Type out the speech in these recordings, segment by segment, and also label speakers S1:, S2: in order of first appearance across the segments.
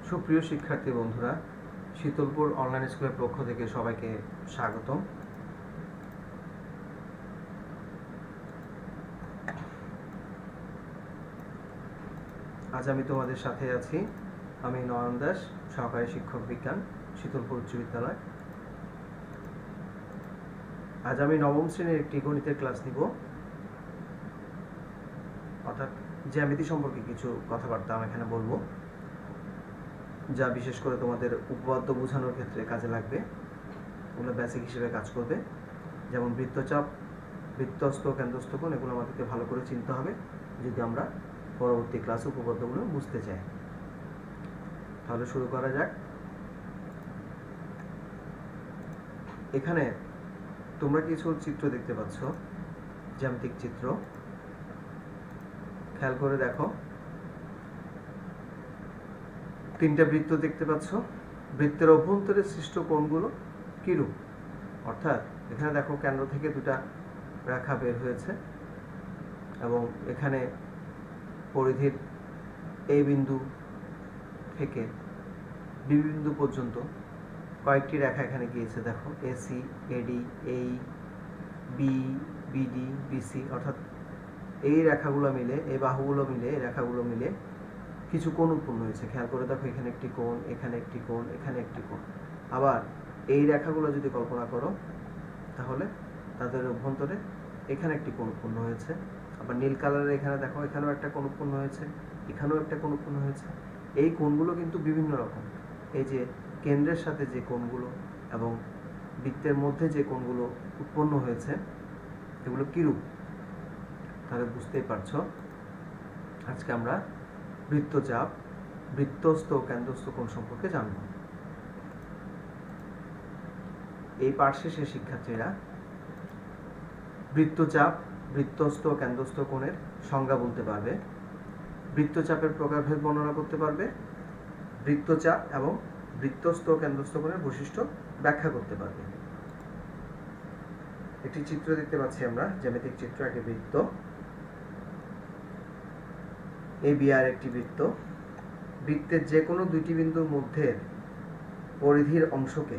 S1: সুপ্রিয় শিক্ষার্থী বন্ধুরা, শীতলপুর অনলাইন স্কুলের পক্ষ থেকে সবাইকে স্বাগতম। আজ আমি তোমাদের সাথে আছি। আমি নয়ন দাস, সহকারী শিক্ষক বিজ্ঞান, শীতলপুর উচ্চ বিদ্যালয়। আজ আমি নবম শ্রেণীর একটি গণিতের ক্লাস নিব, অর্থাৎ জ্যামিতি সম্পর্কে কিছু কথাবার্তা আমি এখানে বলবো, যা বিশেষ করে তোমাদের উপপাদ্য বোঝানোর ক্ষেত্রে কাজে লাগবে। ওগুলো বেসিক হিসেবে কাজ করবে। যেমন বৃত্তচাপ, বৃত্তস্থ, কেন্দ্রস্থ কোণ, এগুলো আমাদেরকে ভালো করে চিনতে হবে যদি আমরা পরবর্তী ক্লাসে উপপাদ্যগুলো বুঝতে চাই। তাহলে শুরু করা যাক। এখানে তোমরা কিছু চিত্র দেখতে পাচ্ছ, জ্যামিতিক চিত্র। খেয়াল করে দেখো, তিনটা বৃত্ত দেখতে পাচ্ছ। বৃত্তের অভ্যন্তরে সৃষ্ট কোণগুলো কিরূপ? অর্থাৎ এখানে দেখো, কেন্দ্র থেকে দুটা রেখা বের হয়েছে এবং এখানে পরিধির এই বিন্দু থেকে বি বিন্দু পর্যন্ত কয়েকটি রেখা এখানে গিয়েছে। দেখো, এসি, এডি, এই, বি, বিডি, বিসি, অর্থাৎ এই রেখাগুলো মিলে, এই বাহুগুলো মিলে, এই রেখাগুলো মিলে কিছু কোণ উৎপন্ন হয়েছে। খেয়াল করে দেখো, এখানে একটি কোণ, এখানে একটি কোণ, এখানে একটি কোণ। আবার এই রেখাগুলো যদি কল্পনা করো, তাহলে তাদের অভ্যন্তরে এখানে একটি কোণ উৎপন্ন হয়েছে। আবার নীল কালারের এখানে দেখো, এখানেও একটা কোণ উৎপন্ন হয়েছে, এখানেও একটা কোণ উৎপন্ন হয়েছে। এই কোণগুলো কিন্তু বিভিন্ন রকম। এই যে কেন্দ্রের সাথে যে কোণগুলো এবং বৃত্তের মধ্যে যে কোণগুলো উৎপন্ন হয়েছে, এগুলো কিরূপ তাহলে বুঝতেই পারছো। আজকে আমরা বৃত্তচাপ, বৃত্তস্থ ও কেন্দ্রস্থ কোণ সম্পর্কে জানব। এই পাঠ শেষে শিক্ষার্থীরা বৃত্তচাপ, বৃত্তস্থ ও কেন্দ্রস্থ কোণের সংজ্ঞা বলতে পারবে, বৃত্তচাপের প্রকারভেদ বর্ণনা করতে পারবে, বৃত্তচাপ এবং বৃত্তস্থ ও কেন্দ্রস্থ কোণের বৈশিষ্ট্য ব্যাখ্যা করতে পারবে। একটি চিত্র দেখতে পাচ্ছি আমরা, জ্যামিতিক চিত্র। একটি বৃত্ত, এ বি আর একটি বৃত্ত। বৃত্তের যে কোনো দুইটি বিন্দুর মধ্যে পরিধির অংশকে,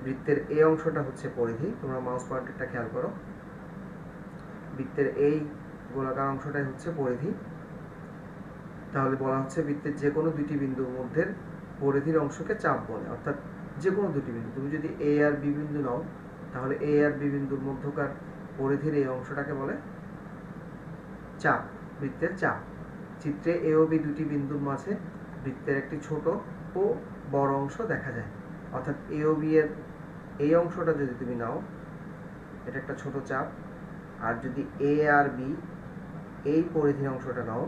S1: বৃত্তের এই অংশটা হচ্ছে পরিধি, তোমরা মাউস পয়েন্টারটা খেয়াল করো, বৃত্তের এই গোলাকার অংশটাই হচ্ছে পরিধি। তাহলে বলা হচ্ছে বৃত্তের যে কোনো দুইটি বিন্দুর মধ্যে পরিধির অংশকে চাপ বলে। অর্থাৎ যে কোনো দুটি বিন্দু, তুমি যদি এ আর বি বিন্দু নাও, তাহলে এ আর বি বিন্দুর মধ্যকার পরিধির এই অংশটাকে বলে চাপ, বৃত্তের চাপ। চিত্রে এ ও বি দুটি বিন্দুর মাঝে বৃত্তের একটি ছোট ও বড় অংশ দেখা যায়। অর্থাৎ এ ও বি এর এই অংশটা যদি তুমি নাও, এটা একটা ছোট চাপ। আর যদি এ আর বি এই পরিধির অংশটা নাও,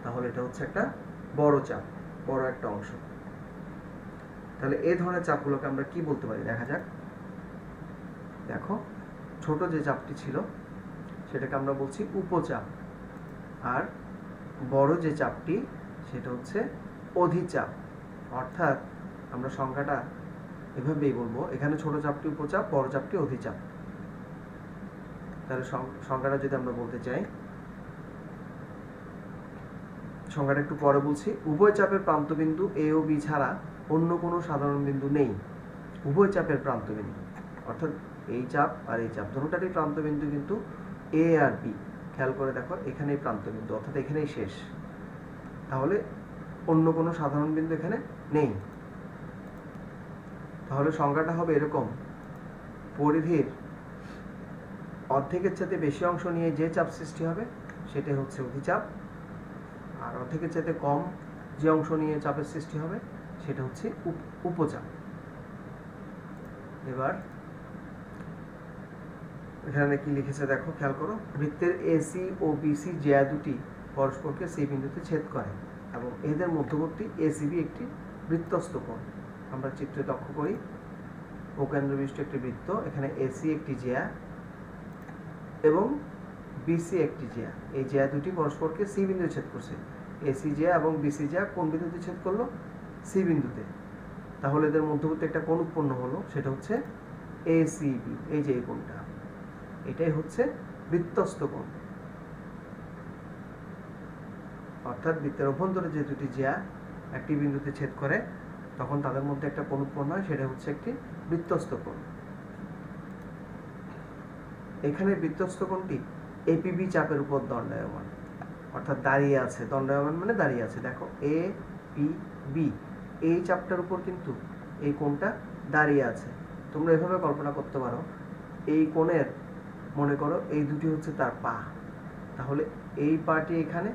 S1: তাহলে এটা হচ্ছে একটা বড় চাপ, বড় একটা অংশ। তাহলে এই ধরনের চাপগুলোকে আমরা কি বলতে পারি দেখা যাক। দেখো, ছোট যে চাপটি ছিল সেটাকে আমরা বলছি উপচাপ, আর বড় যে চাপটি সেটা হচ্ছে অধিচাপ। অর্থাৎ আমরা সংখ্যাটা এভাবেই বলবো, এখানে ছোট চাপটি উপচাপ, বড় চাপটি অধিচাপ। তাহলে সংখ্যাটা যদি আমরা বলতে চাই, সংখ্যাটা একটু পরে বলছি। উভয় চাপের প্রান্তবিন্দু এ ও বি ছাড়া অন্য কোনো সাধারণ বিন্দু নেই। উভয় চাপের প্রান্তবিন্দু, অর্থাৎ এই চাপ আর এই চাপ দুটোটারই প্রান্তবিন্দু কিন্তু এ আর বি। খেয়াল করে দেখো, এখানেই প্রান্তবিন্দু, অর্থাৎ এখানেই শেষ। তাহলে অন্য কোনো সাধারণ বিন্দু এখানে নেই। তাহলে সংখ্যাটা হবে এরকম, পরিধির অর্ধেকের চাইতে বেশি অংশ নিয়ে যে চাপ সৃষ্টি হবে সেটাই হচ্ছে অধিচাপ, আর অর্ধেকের চাইতে কম যে অংশ নিয়ে চাপের সৃষ্টি হবে সেটা হচ্ছে উপচাপ। এবার এখানে কি লিখেছে দেখো, খেয়াল করো। বৃত্তের এসি ও বিসি জ্যা দুটি পরস্পরকে সি বিন্দুতে ছেদ করে এবং এদের মধ্যবর্তী এসিবি একটি বৃত্তস্থ কোণ। আমরা চিত্রে লক্ষ্য করি, উপকেন্দ্রবিষ্ট একটি বৃত্ত, এখানে এসি একটি জ্যা এবং বিসি একটি জ্যা। এই জ্যা দুটি পরস্পরকে সি বিন্দুতে ছেদ করছে। এসি জ্যা এবং বিসি জ্যা কোন বিন্দুতে ছেদ করলো? সি বিন্দুতে। তাহলে এদের মধ্যবর্তী একটা কোণ উৎপন্ন হলো, সেটা হচ্ছে এসিবি। এই যে এই কোণটা, এটাই হচ্ছে বৃত্তস্থ কোণ। অর্থাৎ বৃত্তের অভ্যন্তরে যে দুটি জ্যা একটি বিন্দুতে ছেদ করে তখন তাদের মধ্যে একটা কোণ উৎপন্ন হয়, সেটা হচ্ছে একটি বৃত্তস্থ কোণ। এখানে বৃত্তস্থ কোণটি এপিবি চাপের উপর দণ্ডায়মান, অর্থাৎ দাঁড়িয়ে আছে। দণ্ডায়মান মানে দাঁড়িয়ে আছে। দেখো এ পি বি, এই চাপটার উপর কিন্তু এই কোণটা দাঁড়িয়ে আছে। তোমরা এভাবে কল্পনা করতে পারো, এই কোণের মনে করো এই দুটি হচ্ছে তার পা, তাহলে এই পাটি এখানে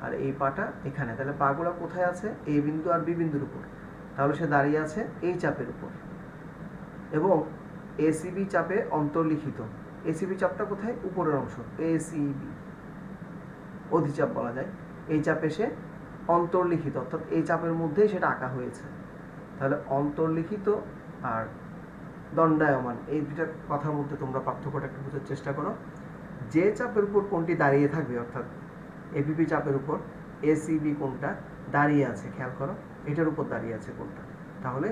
S1: আর এই পাটা এখানে, তাহলে পাগুলো কোথায় আছে? এ বিন্দু আর বি বিন্দুর উপর, তাহলে সে দাঁড়িয়ে আছে এই চাপের উপর। এবং এসিবি চাপে অন্তর্লিখিত, এসিবি চাপটা কোথায়? উপরের অংশ, এসিবি অধিচাপ বলা যায়। এই চাপে সে অন্তর্লিখিত, অর্থাৎ এই চাপের মধ্যেই সেটা আঁকা হয়েছে। তাহলে অন্তর্লিখিত আর দণ্ডায়মান, এই দুটা কথার মধ্যে তোমরা পার্থক্যটা একটু বোঝার চেষ্টা করো। যে চাপের উপর কোণটি দাঁড়িয়ে থাকবে, অর্থাৎ এপিবি চাপের উপর এসিবি কোণটা দাঁড়িয়ে আছে, খেয়াল করো এটার উপর দাঁড়িয়ে আছে কোণটা, তাহলে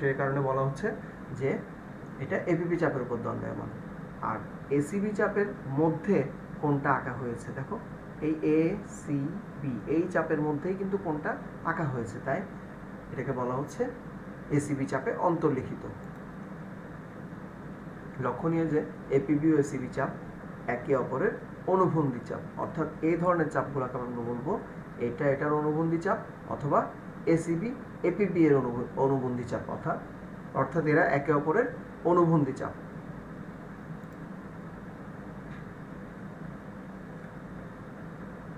S1: সে কারণে বলা হচ্ছে যে এটা এপিবি চাপের উপর দণ্ডায়মান। আর এসিবি চাপের মধ্যে কোণটা আঁকা হয়েছে, দেখো এই এ সি বি, এই চাপের মধ্যেই কিন্তু কোণটা আঁকা হয়েছে, তাই এটাকে বলা হচ্ছে এসিবি চাপে অন্তর্লিখিত। লক্ষণীয় যে এপিবি ও এসিবি চাপ একে অপরের অনুবন্ধী চাপ, অর্থাৎ এই ধরনের চাপগুলোকে আমরা বলবো এটা এটার অনুবন্ধী চাপ, অথবা এসিবি এপিবি এর অনুবন্ধী চাপ, অর্থাৎ এরা একে অপরের অনুবন্ধী চাপ।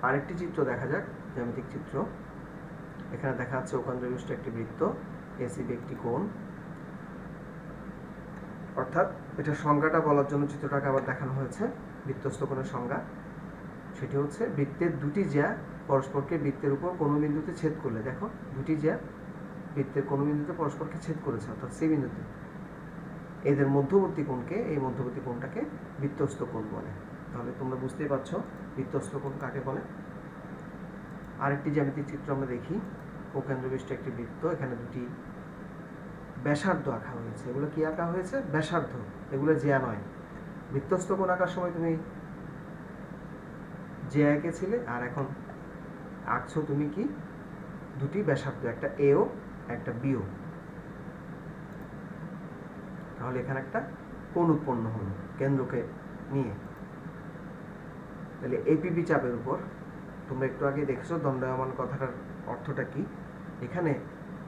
S1: আরেকটি চিত্র দেখা যাক, জ্যামিতিক চিত্র। এখানে দেখা যাচ্ছে ওকান্দ্রবিষ্ট একটি বৃত্ত, এসিবি একটি কোণ, অর্থাৎ এটা সংজ্ঞাটা বলার জন্য চিত্রটাকে আবার দেখানো হয়েছে। বৃত্তস্থ কোণের সংজ্ঞা সেটি হচ্ছে বৃত্তের দুটি জ্যা পরস্পরকে বৃত্তের উপর কোনো বিন্দুতে ছেদ করলে, দেখো দুটি জ্যা বৃত্তের কোনো বিন্দুতে পরস্পরকে ছেদ করেছে, অর্থাৎ সেই বিন্দুতে এদের মধ্যবর্তী কোণকে, এই মধ্যবর্তী কোণটাকে বৃত্তস্থ কোণ বলে। তাহলে তোমরা বুঝতেই পারছো বৃত্তস্থ কোণ কাকে বলে। আরেকটি জ্যামিতিক চিত্র আমরা দেখি, ওকেন্দ্রবিষ্ট একটি বৃত্ত, এখানে দুটি ব্যাসার্ধ আঁকা হয়েছে। এগুলো কি আঁকা হয়েছে? ব্যাসার্ধ, এগুলো জ্যা নয়। বৃত্তস্থ কোণ আঁকার সময় তুমি জ্যা এঁকেছিলে, আর এখন আঁকছো তুমি কি? দুটি ব্যাসার্ধ, একটা এও একটা বিও। তাহলে এখানে একটা কোণ উৎপন্ন হলো কেন্দ্রকে নিয়ে। তাহলে এপিবি চাপের উপর, তোমরা একটু আগে দেখেছো দণ্ডায়মান কথাটার অর্থটা কি। এখানে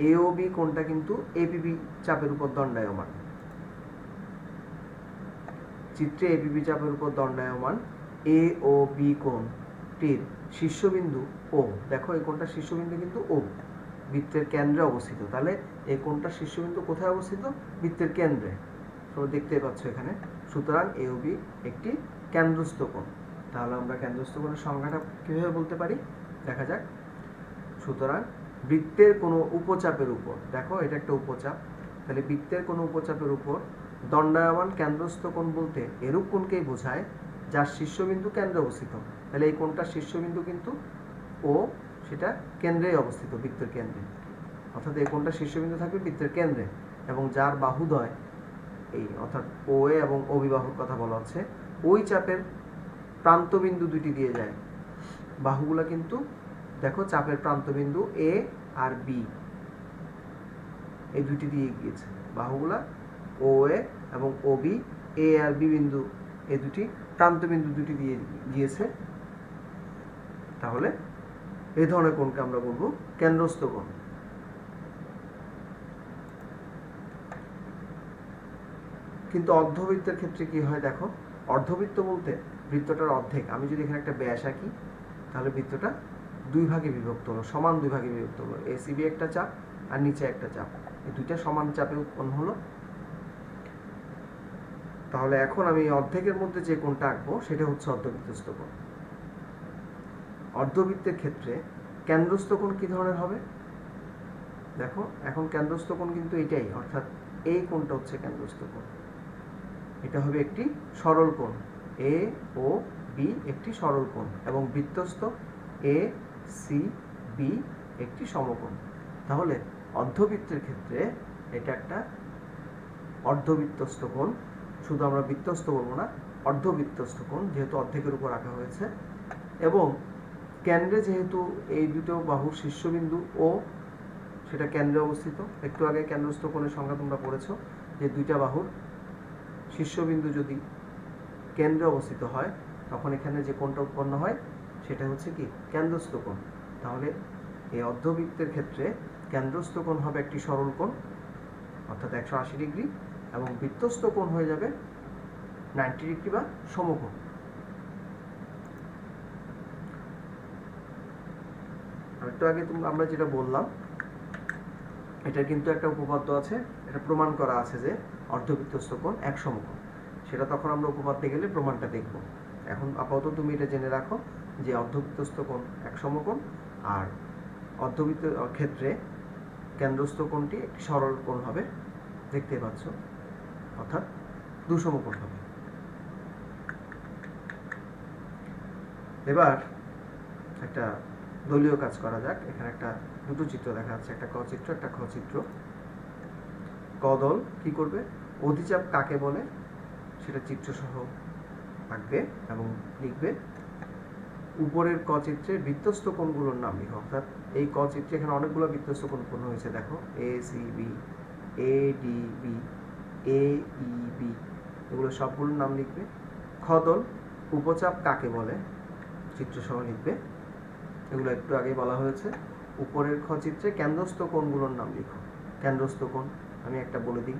S1: এ ও বি কোণটা কিন্তু এপিবি চাপের উপর দণ্ডায়মান। চিত্রে এপিবি চাপের উপর দণ্ডায়মান এ ও বি কোণটির শীর্ষবিন্দু ও, দেখো এই কোণটার শীর্ষবিন্দু কিন্তু ও, বৃত্তের কেন্দ্রে অবস্থিত। তাহলে এই কোণটার শীর্ষবিন্দু কোথায় অবস্থিত? বৃত্তের কেন্দ্রে, তোমরা দেখতেই পাচ্ছ এখানে। সুতরাং এ ও বি একটি কেন্দ্রস্থ কোণ। তাহলে আমরা কেন্দ্রস্থ কোণের সংজ্ঞাটা কিভাবে বলতে পারি দেখা যাক। সুতরাং বৃত্তের কোনো উপচাপের উপর, দেখো এটা একটা উপচাপ, তাহলে বৃত্তের কোনো উপচাপের উপর দণ্ডায়মান কেন্দ্রস্থ কোণ বলতে এরূপ কোণকেই বোঝায় যার শীর্ষবিন্দু কেন্দ্রে অবস্থিত। তাহলে এই কোণটার শীর্ষবিন্দু কিন্তু ও, সেটা কেন্দ্রেই অবস্থিত, বৃত্তের কেন্দ্রে, অর্থাৎ এই কোণটার শীর্ষবিন্দু থাকবে বৃত্তের কেন্দ্রে, এবং যার বাহুদ্বয় এই, অর্থাৎ ও এ এবং অবিবাহুর কথা বলা হচ্ছে, ওই চাপের প্রান্তবিন্দু দুটি দিয়ে যায়। বাহুগুলা কিন্তু দেখো চাপের প্রান্তবিন্দু এ আর বি, এই দুটি দিয়ে গিয়েছে বাহুগুলা, ও এ এবং ও বি, এ আর বি বিন্দু, এই দুটি প্রান্তবিন্দু দুটি দিয়ে গিয়েছে। তাহলে এই ধরনের কোণকে আমরা বলবো কেন্দ্রস্থ কোণ। কিন্তু অর্ধবৃত্তের ক্ষেত্রে কি হয় দেখো, অর্ধবৃত্ত বলতে বৃত্তটার অর্ধেক। আমি যদি এখানে একটা ব্যাস আঁকি, তাহলে বৃত্তটা দুই ভাগে বিভক্ত হলো, সমান দুই ভাগে বিভক্ত হলো। এসিবি একটা চাপ আর নিচে একটা চাপ, এই দুইটা সমান চাপে উৎপন্ন হলো। তাহলে এখন আমি অর্ধেকের মধ্যে যে কোণটা আঁকবো সেটা হচ্ছে অর্ধবৃত্তস্থ কোণ। অর্ধবৃত্তের ক্ষেত্রে কেন্দ্রস্থ কোণ কি ধরনের হবে দেখো, এখন কেন্দ্রস্থ কোণ কিন্তু এটাই, অর্থাৎ এই কোণটা হচ্ছে কেন্দ্রস্থ কোণ। এটা হবে একটি সরল কোণ, এ ও বি একটি সরল কোণ, এবং বৃত্তস্থ এ সি বি একটি সমকোণ। তাহলে অর্ধবৃত্তের ক্ষেত্রে এটা একটা অর্ধবৃত্তস্থ কোণ। শুধু আমরা বৃত্তস্থ বলবো না, অর্ধবৃত্তস্থ কোণ, যেহেতু অর্ধেকের উপর আঁকা হয়েছে। এবং কেন্দ্রে যেহেতু এই দুটো বাহুর শীর্ষবিন্দু ও সেটা কেন্দ্রে অবস্থিত, একটু আগে কেন্দ্রস্থ কোণের সংখ্যা তোমরা পড়েছো যে দুইটা বাহুর শীর্ষবিন্দু যদি কেন্দ্রে অবস্থিত হয় তখন এখানে যে কোণটা উৎপন্ন হয় সেটা হচ্ছে কি কেন্দ্রস্থ কোণ। তাহলে এই অর্ধবৃত্তের ক্ষেত্রে কেন্দ্রস্থ কোণ হবে একটি সরল কোণ অর্থাৎ 180 ডিগ্রি এবং বৃত্তস্থ কোণ হয়ে যাবে 90 ডিগ্রি বা সমকোণ। একটু আগে আমরা যেটা বললাম এটা কিন্তু একটা উপপাদ্য আছে, এটা প্রমাণ করা আছে যে অর্ধবৃত্তস্থ কোণ এক সমকোণ। সেটা তখন আমরা উপপাদ্যে গেলে প্রমাণটা দেখব। এখন আপাতত তুমি এটা জেনে রাখো যে অর্ধবৃত্তস্থ কোণ এক সমকোণ আর অর্ধবৃত্ত ক্ষেত্রে কেন্দ্রস্থ কোণটি একটি সরল কোণ হবে, দেখতেই পাচ্ছ, অর্থাৎ দুসমকোণ হবে। এবার একটা দলীয় কাজ করা যাক। এখানে একটা দুটো চিত্র দেখা যাচ্ছে, একটা ক চিত্র একটা খ চিত্র। ক দল কি করবে, অধিচাপ কাকে বলে সেটা চিত্রসহ আঁকবে এবং লিখবে। উপরের ক চিত্রে বৃত্তস্থ কোণগুলোর নাম লিখো, অর্থাৎ এই ক চিত্রে এখানে অনেকগুলো বৃত্তস্থ কোণ উৎপন্ন হয়েছে, দেখো A C B, A D B, A E B, এগুলো সবগুলোর নাম লিখবে। খ দল উপচাপ কাকে বলে চিত্রসহ লিখবে, এগুলো একটু আগে বলা হয়েছে। উপরের খ চিত্রে কেন্দ্রস্থ কোণগুলোর নাম লিখো। কেন্দ্রস্থ কোণ আমি একটা বলে দিই,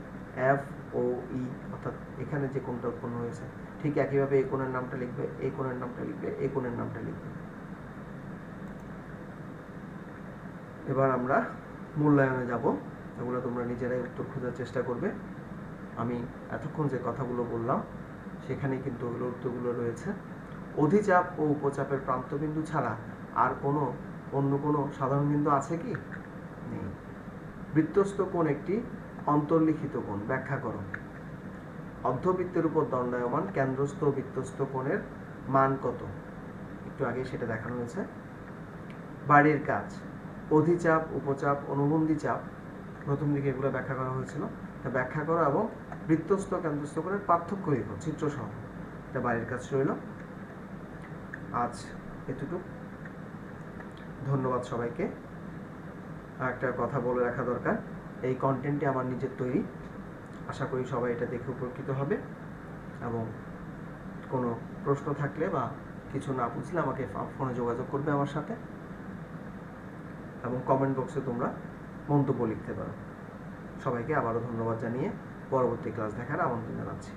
S1: এফ ও ই, অর্থাৎ এখানে যে কোণটা উৎপন্ন হয়েছে ঠিক একইভাবে এই কোণের নামটা লিখবে, এই কোণের নামটা লিখবে, এই কোণের নামটা লিখবে। এবার আমরা মূল্যায়নে যাব, এগুলো তোমরা নিজেরাই উত্তর খোঁজার চেষ্টা করবে। আমি এতক্ষণ যে কথাগুলো বললাম সেখানেই কিন্তু ওগুলোর উত্তরগুলো রয়েছে। অধিচাপ ও উপচাপের প্রান্তবিন্দু ছাড়া আর অন্য কোনো সাধারণ বিন্দু আছে কি? নেই। বৃত্তস্থ কোণ একটি অন্তর্লিখিত কোণ, ব্যাখ্যা করো। অর্ধবৃত্তের উপর দণ্ডায়মান কেন্দ্রস্থ বৃত্তস্থ কোণের মান কত? একটু আগে সেটা দেখানো হয়েছে। বাড়ির কাজ, অধিচাপ উপচাপ অনুবন্ধী চাপ, প্রথম দিকে এগুলো ব্যাখ্যা করা হয়েছিল, তা ব্যাখ্যা করো এবং বৃত্তস্থ কেন্দ্রস্থ কোণের পার্থক্য লিখো চিত্রসহ। এটা বাড়ির কাজ রইল। আজ এতটুকু, ধন্যবাদ সবাইকে। আর একটা কথা বলে রাখা দরকার, এই কন্টেন্টটি আমার নিজের তৈরি, আশা করি সবাই এটা দেখে উপকৃত হবে এবং কোনো প্রশ্ন থাকলে বা কিছু না বুঝলে আমাকে ফোনে যোগাযোগ করবে আমার সাথে এবং কমেন্ট বক্সে তোমরা মন্তব্য লিখতে পারো। সবাইকে আবারও ধন্যবাদ জানিয়ে পরবর্তী ক্লাস দেখার আমন্ত্রণ জানাচ্ছি।